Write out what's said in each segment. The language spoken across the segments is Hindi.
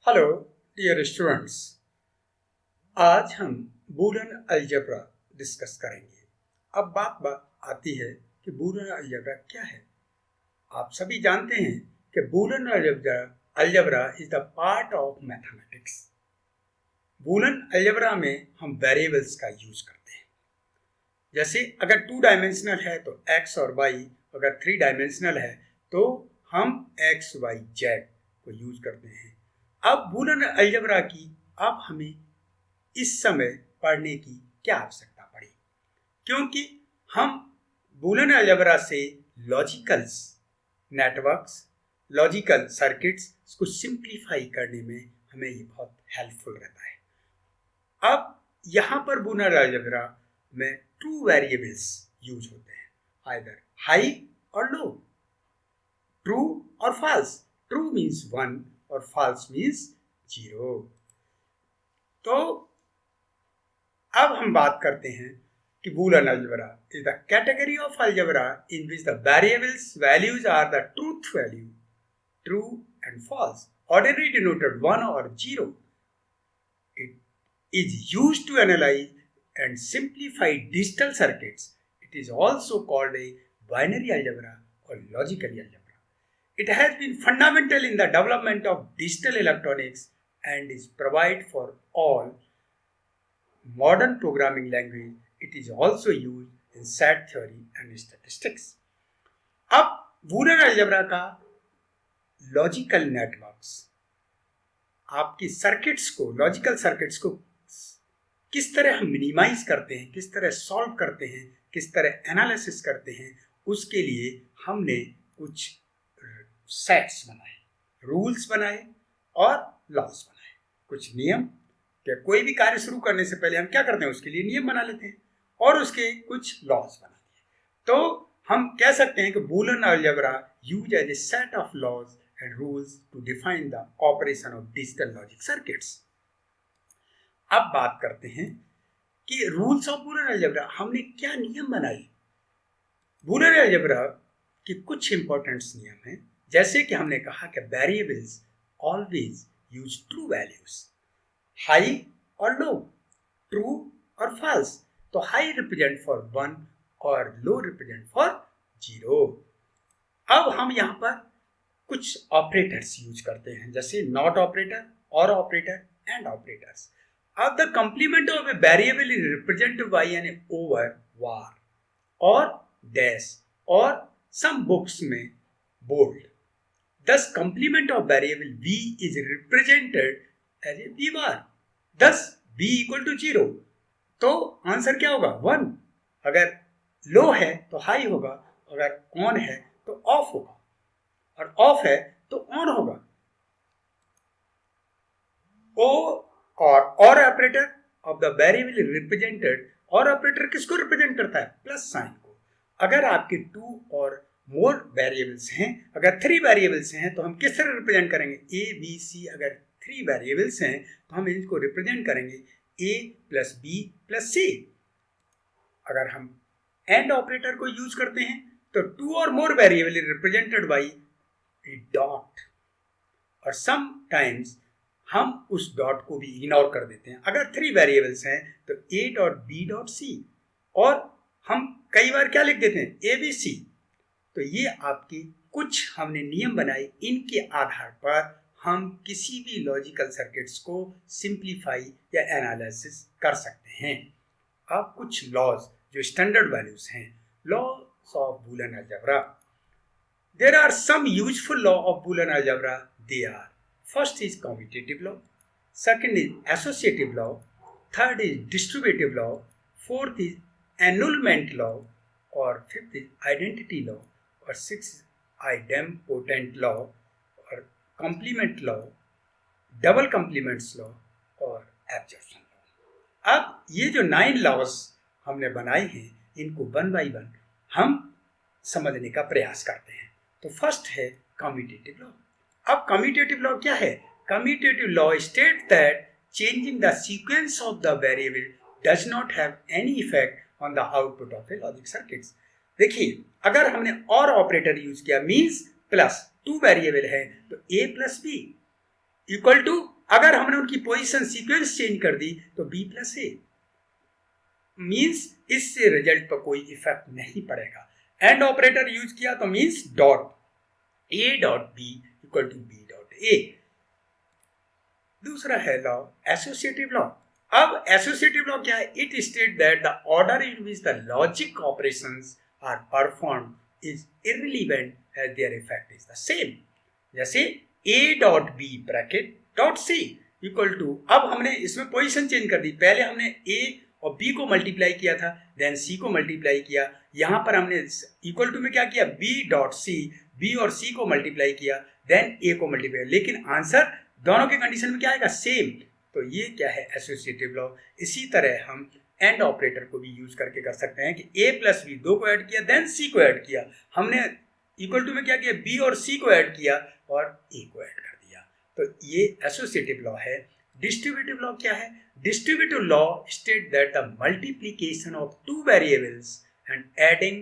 हेलो डियर स्टूडेंट्स, आज हम बूलियन अलजेब्रा डिस्कस करेंगे। अब बात आती है कि बूलियन अलजेब्रा क्या है। आप सभी जानते हैं कि Boolean algebra is the part of mathematics. Boolean algebra में हम वेरिएबल्स का यूज करते हैं। जैसे अगर 2 डायमेंशनल है तो x और y, अगर 3 डायमेंशनल है तो हम x, y, z को यूज करते हैं। अब बूलियन अलजेब्रा की अब हमें इस समय पढ़ने की क्या आवश्यकता पड़ी, क्योंकि हम बूलियन अलजेब्रा से लॉजिकल्स नेटवर्क्स, लॉजिकल सर्किट्स को सिंप्लीफाई करने में हमें ये बहुत हेल्पफुल रहता है। अब यहाँ पर बूलियन अलजेब्रा में 2 वेरिएबल्स यूज होते हैं, आइदर हाई और लो, ट्रू और फॉल्स। ट्रू मीन्स 1 और फॉल्स मीन्स 0। तो अब हम बात करते हैं कि Boolean algebra is the category of algebra in which the variables values are the truth value, true and false, ordinarily denoted 1 or 0. It is used to analyze and simplify digital circuits. It is also called a binary algebra or logical algebra. It has been fundamental in the development of digital electronics and is provided for all modern programming language. It is also used in set theory and statistics. अब बूलियन अलजेब्रा का लॉजिकल नेटवर्क्स आपकी सर्किट्स को, लॉजिकल सर्किट्स को किस तरह हम मिनिमाइज करते हैं, किस तरह सॉल्व करते हैं, किस तरह एनालिसिस करते हैं, उसके लिए हमने कुछ सेट्स बनाए, रूल्स बनाए और लॉज बनाए, कुछ नियम। क्या कोई भी कार्य शुरू करने से पहले हम क्या करते हैं, उसके लिए नियम बना लेते हैं और उसके कुछ लॉज बना दिए। तो हम कह सकते हैं कि Boolean algebra use as a set of laws and rules to define the operation of digital logic circuits. अब बात करते हैं कि रूल्स ऑफ बूलियन अलजेब्रा, हमने क्या नियम बनाए। बूलियन अलजेब्रा के कुछ इंपॉर्टेंट नियम हैं, जैसे कि हमने कहा कि variables always use true values, high और लो, ट्रू और फॉल्स। तो हाई रिप्रेजेंट फॉर 1 और लो रिप्रेजेंट फॉर 0। अब हम यहाँ पर कुछ ऑपरेटर्स यूज करते हैं, जैसे not operator, or operator, and operators. अब the complement of a variable is represented by an over, bar और डैश और सम बुक्स में bold. Thus, complement of variable v is represented as a v bar. Thus, v equal to 0. तो आंसर क्या होगा, 1। अगर लो है तो हाई होगा, अगर ऑन है तो ऑफ होगा, और ऑफ है तो ऑन होगा। ओ और operator of the variable represented, और ऑपरेटर किसको रिप्रेजेंट करता है, प्लस साइन को। अगर आपके 2 और मोर वेरिएबल्स हैं, अगर 3 वेरिएबल्स हैं तो हम किस तरह रिप्रेजेंट करेंगे, ए बी सी। अगर 3 वेरिएबल्स हैं तो हम इनको रिप्रेजेंट करेंगे ए प्लस बी प्लस सी। अगर हम एंड ऑपरेटर को यूज करते हैं तो 2 or more variable represented by a dot, और सम टाइम्स हम उस डॉट को भी इग्नोर कर देते हैं। अगर 3 वेरिएबल्स हैं तो A dot B dot C, और हम कई बार क्या लिख देते हैं, ए बी सी। तो ये आपके कुछ हमने नियम बनाए, इनके आधार पर हम किसी भी लॉजिकल सर्किट्स को सिंप्लीफाई या एनालिसिस कर सकते हैं। अब कुछ लॉज जो स्टैंडर्ड वैल्यूज हैं, laws of Boolean algebra. There are some useful law of Boolean algebra. They are, first is commutative law, second is associative law, third is distributive law, fourth is annulment law, और फिफ्थ इज आइडेंटिटी लॉ, और 6 आइडेम्पोटेंट लॉ, और complement law, double complements law, और एब्जॉर्प्शन लॉ। अब ये जो 9 लॉज हमने बनाए हैं, इनको 1 बाई 1 हम समझने का प्रयास करते हैं। तो फर्स्ट है कम्यूटेटिव लॉ। अब कम्यूटेटिव लॉ क्या है, commutative law state that changing the sequence of the variable does not have any effect on the output of a logic circuits. देखिए, अगर हमने और ऑपरेटर यूज किया, मीन्स प्लस 2 वेरिएबल है तो a plus B equal to अगर हमने उनकी पोजीशन सीक्वेंस चेंज कर दी तो बी प्लस ए, मीन्स इससे रिजल्ट पर कोई इफेक्ट नहीं पड़ेगा। एंड ऑपरेटर यूज किया तो means dot A dot B equal to B dot A. दूसरा है लॉ एसोसिएटिव लॉ। अब एसोसिएटिव लॉ क्या है? It state that the order in which the logic operations are performed is irrelevant as their effect is the same. जैसे A dot B bracket dot C equal to, अब हमने इसमें पोजीशन चेंज कर दी, पहले हमने ए और बी को मल्टीप्लाई किया था, देन सी को मल्टीप्लाई किया, यहाँ पर हमने इक्वल टू में क्या किया, बी डॉट सी, बी और सी को मल्टीप्लाई किया, देन ए को मल्टीप्लाई, लेकिन आंसर दोनों के कंडीशन में क्या आएगा, सेम। तो ये क्या है, एसोसिएटिव लॉ। इसी तरह हम एंड ऑपरेटर को भी यूज करके कर सकते हैं कि ए प्लस बी, दो को ऐड किया, देन सी को ऐड किया, हमने इक्वल टू में क्या किया, बी और सी को ऐड किया और ए को ऐड कर दिया। तो ये एसोसिएटिव लॉ है। डिस्ट्रीब्यूटिव लॉ क्या है? Distributive law states that the multiplication of two variables and adding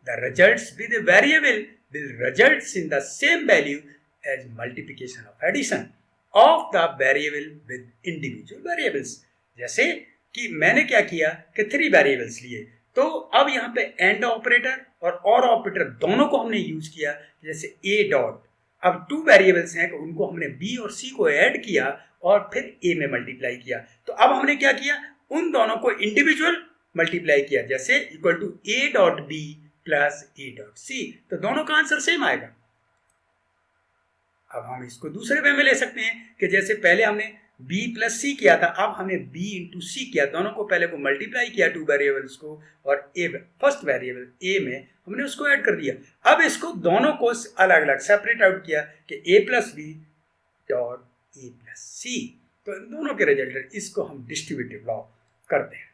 the results with a variable will result in the same value as multiplication of addition of the variable with individual variables। जैसे कि मैंने क्या किया कि 3 वेरिएबल्स लिए, तो अब यहाँ पे एंड ऑपरेटर और ऑपरेटर दोनों को हमने यूज किया। जैसे ए डॉट, अब 2 वेरिएबल्स हैं, उनको हमने बी और सी को ऐड किया और फिर ए में मल्टीप्लाई किया। तो अब हमने क्या किया, उन दोनों को इंडिविजुअल मल्टीप्लाई किया, जैसे equal to A dot B plus A dot C, तो दोनों का आंसर सेम आएगा। अब हम इसको दूसरे वे में ले सकते हैं कि जैसे पहले हमने b प्लस सी किया था, अब हमने b इंटू सी किया, दोनों को पहले को मल्टीप्लाई किया 2 वेरिएबल्स को, और ए फर्स्ट वेरिएबल ए में हमने उसको ऐड कर दिया। अब इसको दोनों को अलग अलग सेपरेट आउट किया कि a plus B dot A plus C, तो इन दोनों के रिजल्ट, इसको हम डिस्ट्रीब्यूटिव लॉ करते हैं।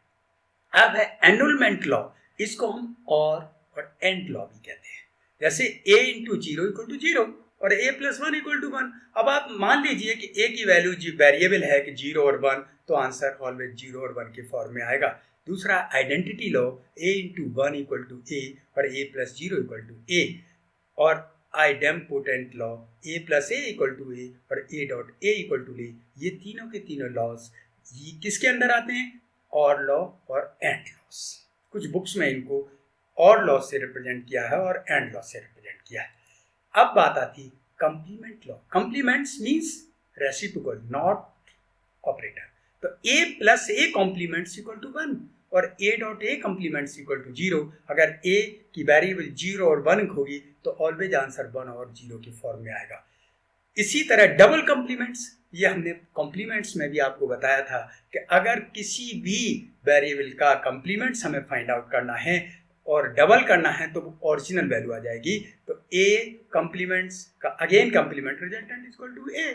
अब है एनुलमेंट लॉ, इसको हम और एंड लॉ भी कहते हैं। जैसे a into zero equal to zero और a plus one equal to one. अब आप मान लीजिए कि a की वैल्यू वेरिएबल है कि 0 और 1, तो आंसर ऑलवेज 0 और 1 के फॉर्म में आएगा। दूसरा identity law, a into one equal to A और a plus zero equal to A, और idempotent law, a plus A equal to A और a dot A equal to A. ये तीनों के तीनों लॉज ये किसके अंदर आते हैं, और लॉ और एंड लॉस। कुछ बुक्स में इनको और लॉ से रिप्रेजेंट किया है और एंड लॉ से रिप्रेजेंट किया है। अब बात आती complement law. Complements means reciprocal, not operator. तो a plus A complements equal to 1 और a dot A complements equal to 0। अगर a की वेरिएबल 0 और 1 होगी तो ऑलवेज आंसर 1 और 0 के फॉर्म में आएगा। इसी तरह डबल कॉम्प्लीमेंट्स, ये हमने कॉम्प्लीमेंट्स में भी आपको बताया था कि अगर किसी भी वेरिएबल का कॉम्प्लीमेंट्स हमें फाइंड आउट करना है और डबल करना है तो ओरिजिनल वैल्यू आ जाएगी। तो a कॉम्प्लीमेंट्स का again complement resultant equal to a।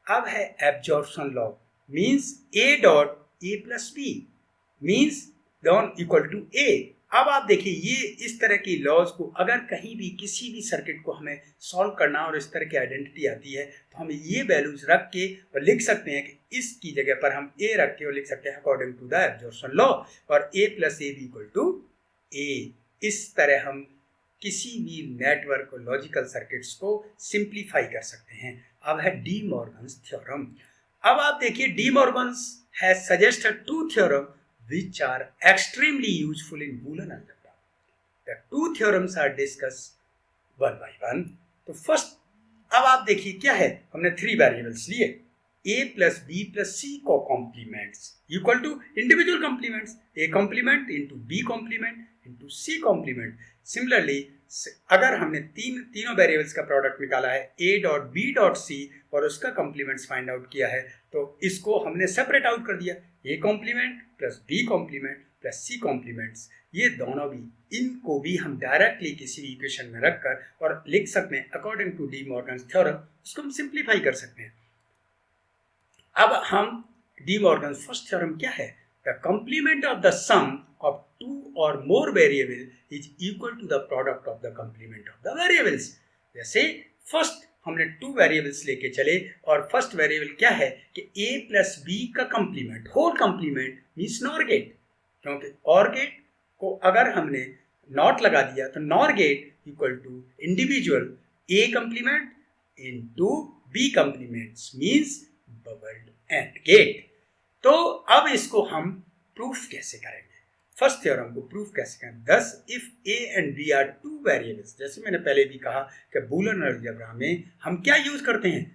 अब है absorption law, means a dot a plus B means डॉन इक्वल टू a। अब आप देखिए, ये इस तरह की लॉज को अगर कहीं भी किसी भी सर्किट को हमें सॉल्व करना और इस तरह की आइडेंटिटी आती है तो हम ये वैल्यूज रख के और लिख सकते हैं कि इसकी जगह पर हम a रख के और लिख सकते हैं according to the absorption law, और a plus A B equal to a। इस तरह हम किसी भी नेटवर्क और लॉजिकल सर्किट्स को सिंप्लीफाई कर सकते हैं। अब है डी मॉर्गन्स थ्योरम। अब आप देखिए, D Morgan's has suggested 2 theorem which are extremely useful in Boolean algebra. The 2 theorems are discussed one by one. तो फर्स्ट, अब आप देखिए क्या है, हमने 3 वेरिएबल्स लिए, a plus B plus C को complements equal to individual complements, a complement into b complement into c complement. Similarly अगर हमने तीनों वेरिएबल्स का प्रोडक्ट निकाला है a dot B dot C और उसका कॉम्प्लीमेंट्स फाइंड आउट किया है, तो इसको हमने सेपरेट आउट कर दिया, a complement plus B complement plus C complements. ये दोनों भी, इनको भी हम डायरेक्टली किसी भी इक्वेशन में रखकर और लिख सकते हैं according to De Morgan's theorem, उसको हम सिंप्लीफाई कर सकते हैं। अब हम डी मॉर्गन्स फर्स्ट थ्योरम क्या है, the complement of the sum of 2 or more variable is equal to the product of the complement of the variables। जैसे फर्स्ट हमने 2 वेरिएबल्स लेके चले और फर्स्ट वेरिएबल क्या है कि a प्लस बी का complement, whole complement means NOR gate, क्योंकि और गेट को अगर हमने नॉट लगा दिया तो NOR gate equal to individual a complement into B complements means bubbled AND gate. तो अब इसको हम प्रूफ कैसे करेंगे? फर्स्ट थ्योरम को प्रूफ कैसे करें? thus if A and B are two variables, जैसे मैंने पहले भी कहा कि बूलियन अलजेब्रा में हम क्या यूज करते हैं?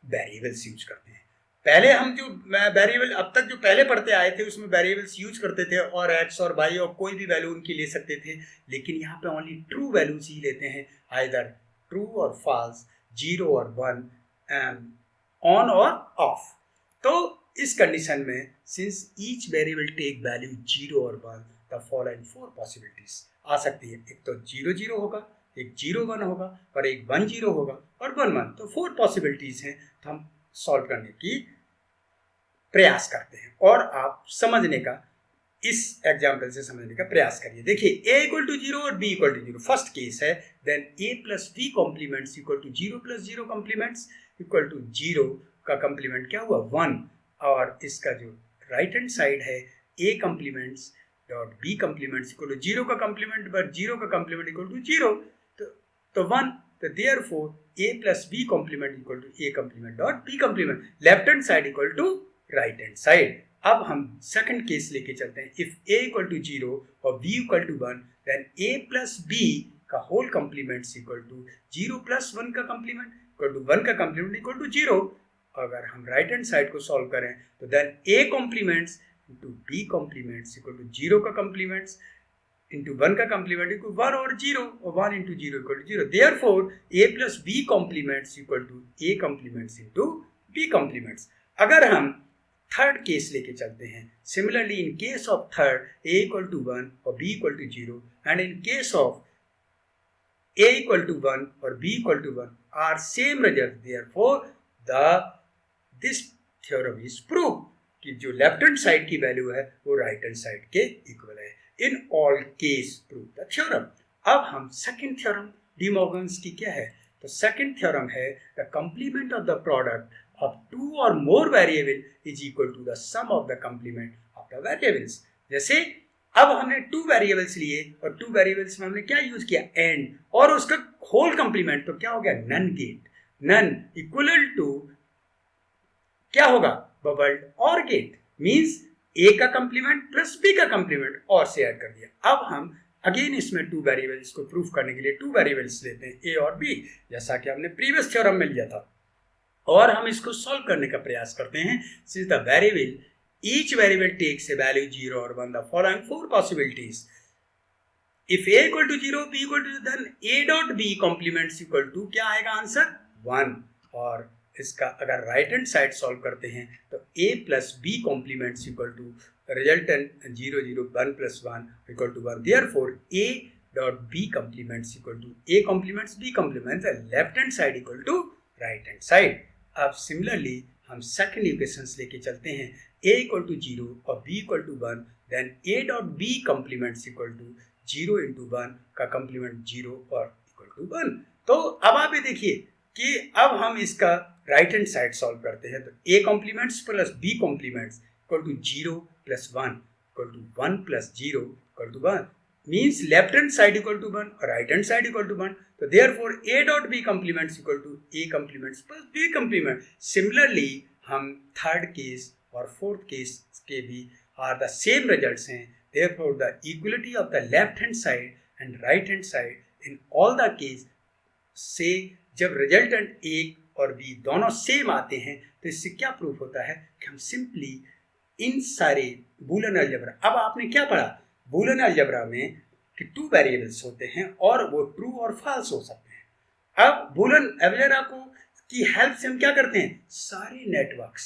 वेरिएबल्स यूज करते हैं। पहले हम जो वेरिएबल अब तक जो पहले पढ़ते आए थे उसमें वेरिएबल्स यूज करते थे और एक्स और वाई और कोई भी वैल्यू उनकी ले सकते थे, लेकिन यहाँ पे ओनली ट्रू वैल्यूज ही लेते हैं, आइदर ट्रू और फॉल्स, जीरो और वन, ऑन और ऑफ। तो इस कंडीशन में since each variable take value zero और one, the following four possibilities आ सकती है। एक तो जीरो जीरो होगा, एक जीरो वन होगा और एक वन जीरो होगा और वन वन। तो फोर पॉसिबिलिटीज हैं, तो हम सॉल्व करने की प्रयास करते हैं और आप समझने का, इस एग्जाम्पल से समझने का प्रयास करिए। देखिए a इक्वल टू जीरो और b equal to zero first case है, then a plus b complements equal to zero plus zero complements equal to zero का कॉम्प्लीमेंट क्या हुआ? वन। और इसका जो राइट हैंड साइड है a complements dot b complements equal to zero का कॉम्प्लीमेंट, बट जीरो का कॉम्प्लीमेंट इक्वल टू जीरो, तो वन। तो therefore a plus b complement equal to a complement dot b complement, left hand side equal to right hand side. अब हम सेकंड केस लेके चलते हैं। If a equal to zero और b equal to one, then a plus b का whole complement equal to zero plus one का कॉम्प्लीमेंट इक्वल टू वन का कॉम्प्लीमेंट इक्वल टू जीरो। अगर हम राइट हैंड साइड को सॉल्व करें तो then a complements into b complements equal to zero का कॉम्प्लीमेंट्स इंटू वन का कॉम्प्लीमेंट इक्वल वन और जीरो, और one into zero equal to zero. Therefore a plus b complements equal to a complements into b complements. अगर हम थर्ड केस लेके चलते हैं, similarly in case of third a equal to one और b equal to zero, and in case of a equal to one और b equal to one are same result, therefore this theorem is prove कि जो लेफ्ट हैंड साइड की वैल्यू है वो राइट हैंड साइड के इक्वल है। In all case prove the theorem. अब हम सेकंड थ्योरम डी मॉर्गन्स की क्या है? तो सेकंड थ्योरम है the complement of the product of two or more variable is equal to the sum of the complement of the variables। जैसे अब हमने टू वेरिएबल्स लिए और टू वेरिएबल्स में हमने क्या यूज किया? एंड, और उसका होल कंप्लीमेंट तो क्या हो गया? NAND gate. NAND equal to क्या होगा? Bubbled OR gate, means a का कंप्लीमेंट प्लस b का कंप्लीमेंट और से ऐड कर दिया। अब हम अगेन इसमें टू वेरिएबल्स को प्रूफ करने के लिए टू वेरिएबल्स लेते हैं a और b, जैसा कि हमने प्रीवियस थ्योरम में लिया था, और हम इसको सॉल्व करने का प्रयास करते हैं। Since the variable each variable takes a value zero और one, the following four possibilities. If a equal to zero, b equal to, then a dot b complements equal to क्या आएगा आंसर? वन। और इसका अगर राइट हैंड साइड सॉल्व करते हैं तो a plus b complements equal to resultant zero zero one plus one equal to one. Therefore a dot b complements equal to a complements b complements, left hand side equal to right hand side. अब सिमिलरली हम सेकंड इक्वेशंस लेके चलते हैं। a इक्वल टू जीरो और b equal to one, then a dot b complements equal to zero into one का कॉम्प्लीमेंट जीरो और इक्वल टू वन। तो अब आप ये देखिए कि अब हम इसका राइट हैंड साइड सॉल्व करते हैं। तो a complements plus b complements equal to zero plus one equal to one plus zero equal to one, means left hand side equal to one और right hand side equal to one. तो therefore a dot b complements equal to a complements plus b complement. Similarly हम थर्ड केस और फोर्थ केस के भी आर द सेम रिजल्ट्स हैं। Therefore the equality of the left hand side and right hand side in all the case से, जब रिजल्टेंट a और b दोनों सेम आते हैं तो इससे क्या प्रूफ होता है कि हम सिंपली इन सारे बूलियन अलजेब्रा, अब आपने क्या पढ़ा बूलियन अलजेब्रा में कि टू वेरिएबल्स होते हैं और वो ट्रू और फॉल्स हो सकते हैं। अब बूलियन अलजेब्रा को की हेल्प से हम क्या करते हैं? सारे नेटवर्क्स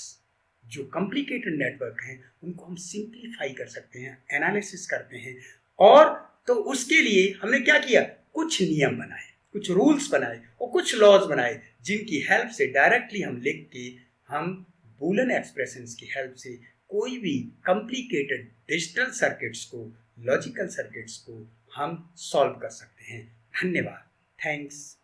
जो कॉम्प्लिकेटेड नेटवर्क हैं उनको हम सिंप्लीफाई कर सकते हैं, एनालिसिस करते हैं। और तो उसके लिए हमने क्या किया? कुछ नियम बनाए, कुछ रूल्स बनाए और कुछ लॉज बनाए, जिनकी हेल्प से डायरेक्टली हम लिख के हम बूलियन एक्सप्रेशंस की हेल्प से कोई भी कॉम्प्लिकेटेड डिजिटल सर्किट्स को, लॉजिकल सर्किट्स को हम सॉल्व कर सकते हैं। धन्यवाद। थैंक्स।